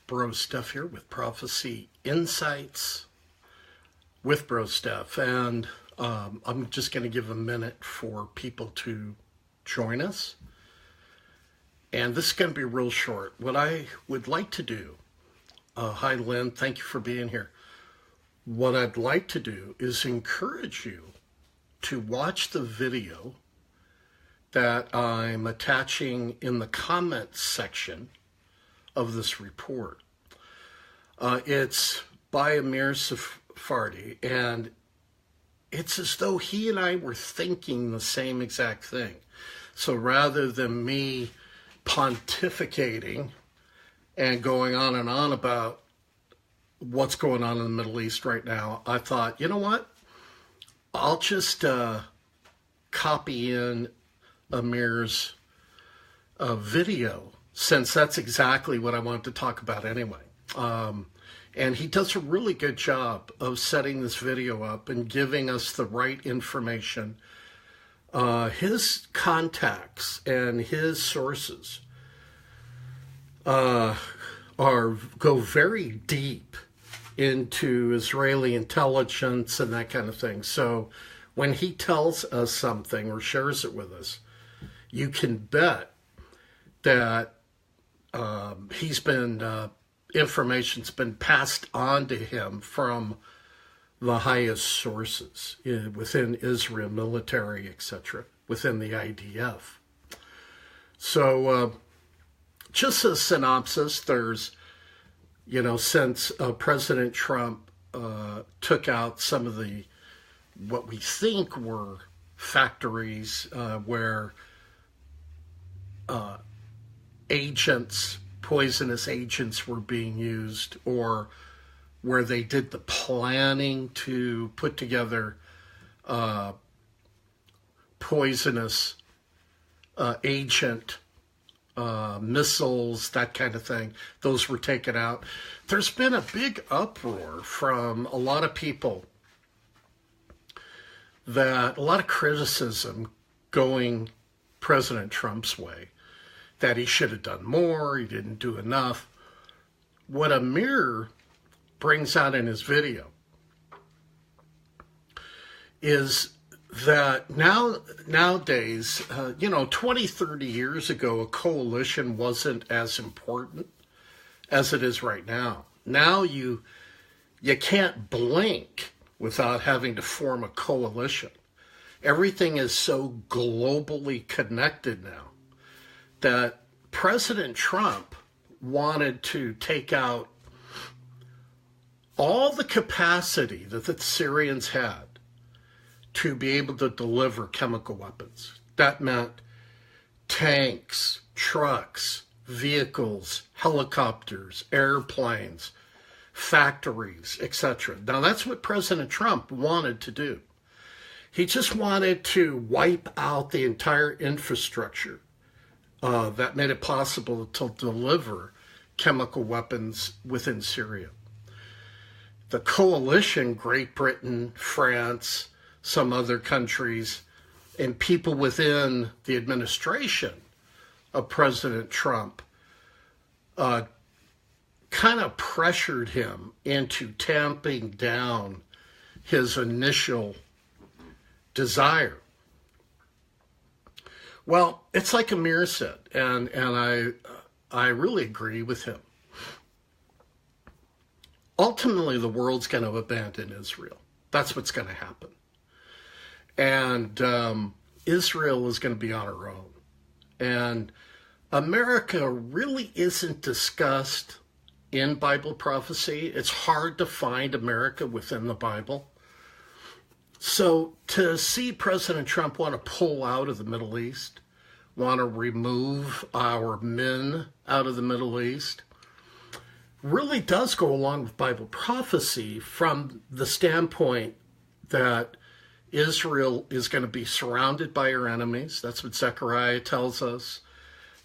Bro Steph here with Prophecy Insights with Bro Steph, and I'm just going to give a minute for people to join us. And this is going to be real short. What I would like to do, hi Lynn, thank you for being here. What I'd like to do is encourage you to watch the video that I'm attaching in the comments section of this report. It's by Amir Sephardi, and it's as though he and I were thinking the same exact thing. So rather than me pontificating and going on and on about what's going on in the Middle East right now, I thought, you know what? I'll just copy in Amir's video, since that's exactly what I wanted to talk about anyway. And he does a really good job of setting this video up and giving us the right information. His contacts and his sources go very deep into Israeli intelligence and that kind of thing. So when he tells us something or shares it with us, you can bet that information's been passed on to him from the highest sources within Israel, military, etc., within the IDF. So just a synopsis, there's, since President Trump took out some of the, what we think were factories where poisonous agents were being used, or where they did the planning to put together poisonous agent missiles, that kind of thing. Those were taken out. There's been a big uproar from a lot of people, a lot of criticism going President Trump's way, that he should have done more, he didn't do enough. What Amir brings out in his video is that nowadays, 20, 30 years ago, a coalition wasn't as important as it is right now. Now you can't blink without having to form a coalition. Everything is so globally connected now that President Trump wanted to take out all the capacity that the Syrians had to be able to deliver chemical weapons. That meant tanks, trucks, vehicles, helicopters, airplanes, factories, etc. Now that's what President Trump wanted to do. He just wanted to wipe out the entire infrastructure that made it possible to deliver chemical weapons within Syria. The coalition, Great Britain, France, some other countries, and people within the administration of President Trump kind of pressured him into tamping down his initial desire. Well, it's like Amir said, and I really agree with him. Ultimately, the world's going to abandon Israel. That's what's going to happen. And Israel is going to be on her own. And America really isn't discussed in Bible prophecy. It's hard to find America within the Bible. So to see President Trump want to pull out of the Middle East, want to remove our men out of the Middle East, really does go along with Bible prophecy from the standpoint that Israel is going to be surrounded by her enemies. That's what Zechariah tells us.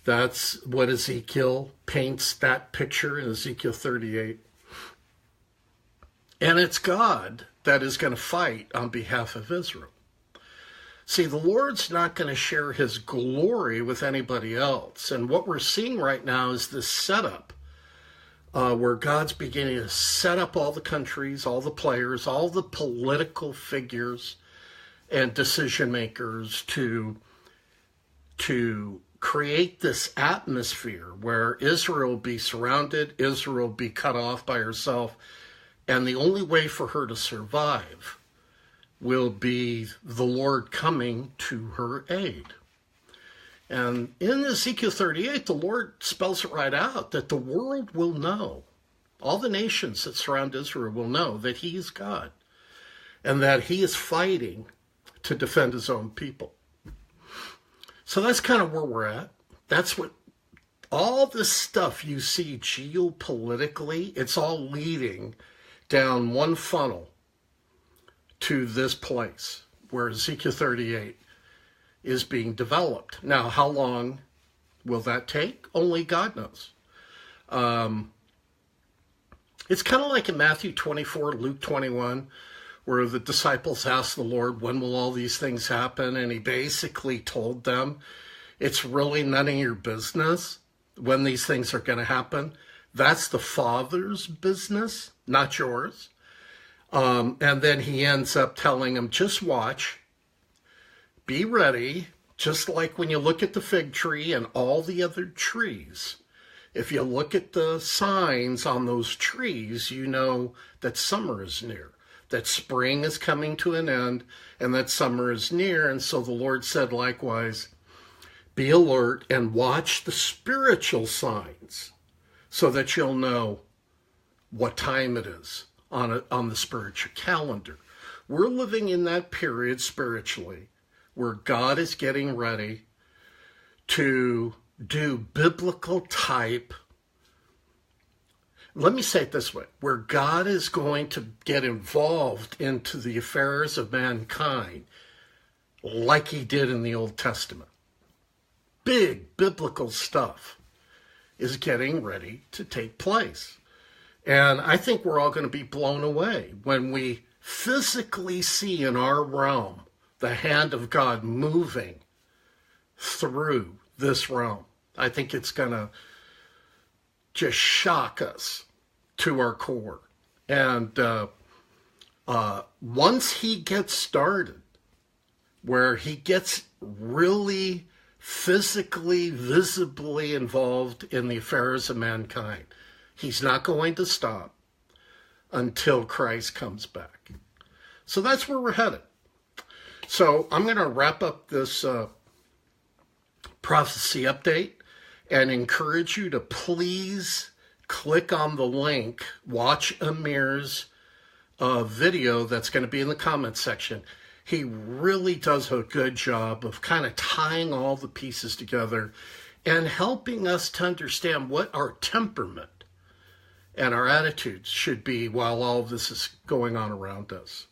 That's what Ezekiel paints that picture in Ezekiel 38. And it's God that is going to fight on behalf of Israel. See, the Lord's not going to share his glory with anybody else. And what we're seeing right now is this setup where God's beginning to set up all the countries, all the players, all the political figures and decision makers to create this atmosphere where Israel be surrounded, Israel be cut off by herself, and the only way for her to survive will be the Lord coming to her aid. And in Ezekiel 38, the Lord spells it right out that the world will know, all the nations that surround Israel will know that he is God and that he is fighting to defend his own people. So that's kind of where we're at. That's what all this stuff you see geopolitically, it's all leading down one funnel to this place where Ezekiel 38 is being developed. Now, how long will that take? Only God knows. It's kind of like in Matthew 24, Luke 21, where the disciples asked the Lord, when will all these things happen? And he basically told them, it's really none of your business when these things are going to happen. That's the Father's business, not yours. And then he ends up telling them, just watch, be ready, just like when you look at the fig tree and all the other trees. If you look at the signs on those trees, you know that summer is near, that spring is coming to an end, and that summer is near. And so the Lord said likewise, be alert and watch the spiritual signs so that you'll know what time it is on the spiritual calendar. We're living in that period spiritually where God is getting ready to do biblical type, let me say it this way, where God is going to get involved into the affairs of mankind like he did in the Old Testament. Big biblical stuff is getting ready to take place. And I think we're all going to be blown away when we physically see in our realm the hand of God moving through this realm. I think it's going to just shock us to our core. And once he gets started, where he gets really physically, visibly involved in the affairs of mankind, he's not going to stop until Christ comes back. So that's where we're headed. So I'm going to wrap up this prophecy update and encourage you to please click on the link, watch Amir's video that's going to be in the comments section. He really does a good job of kind of tying all the pieces together and helping us to understand what our temperament and our attitudes should be while all of this is going on around us.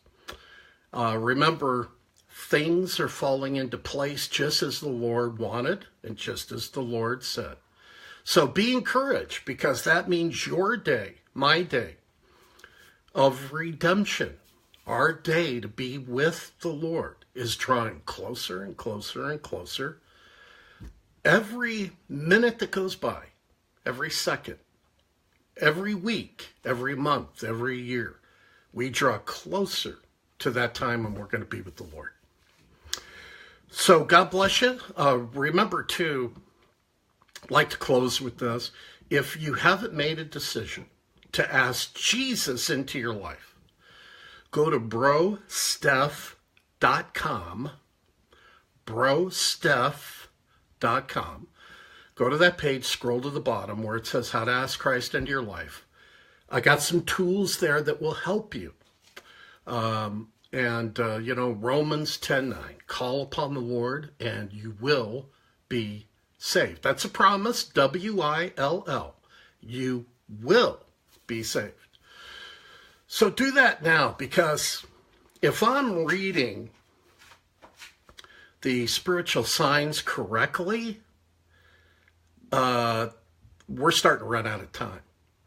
Remember, things are falling into place just as the Lord wanted and just as the Lord said. So be encouraged, because that means your day, my day of redemption, our day to be with the Lord, is drawing closer and closer and closer. Every minute that goes by, every second, every week, every month, every year, we draw closer to that time when we're going to be with the Lord. So God bless you. Remember to, like to close with this, if you haven't made a decision to ask Jesus into your life, go to brosteph.com, brosteph.com. Go to that page, scroll to the bottom where it says how to ask Christ into your life. I got some tools there that will help you. Romans 10:9, call upon the Lord and you will be saved. That's a promise, W-I-L-L. You will be saved. So do that now, because if I'm reading the spiritual signs correctly, we're starting to run out of time.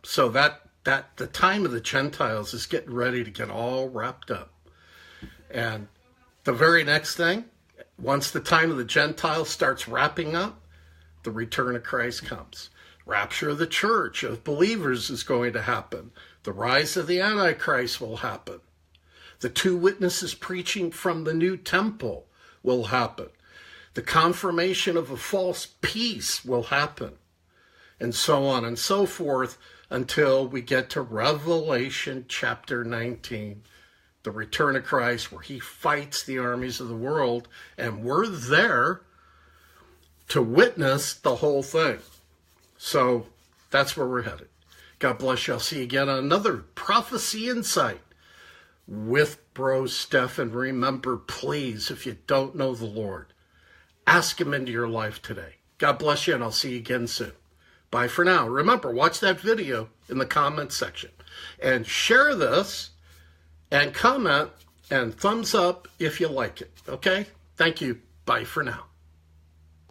So that the time of the Gentiles is getting ready to get all wrapped up. And the very next thing, once the time of the Gentiles starts wrapping up, the return of Christ comes. Rapture of the church, of believers, is going to happen. The rise of the Antichrist will happen. The 2 witnesses preaching from the new temple will happen. The confirmation of a false peace will happen. And so on and so forth until we get to Revelation chapter 19, the return of Christ, where he fights the armies of the world, and we're there to witness the whole thing. So that's where we're headed. God bless you. I'll see you again on another Prophecy Insight with Bro Steph. And remember, please, if you don't know the Lord, ask him into your life today. God bless you, and I'll see you again soon. Bye for now. Remember, watch that video in the comments section. And share this, and comment, and thumbs up if you like it. Okay? Thank you. Bye for now.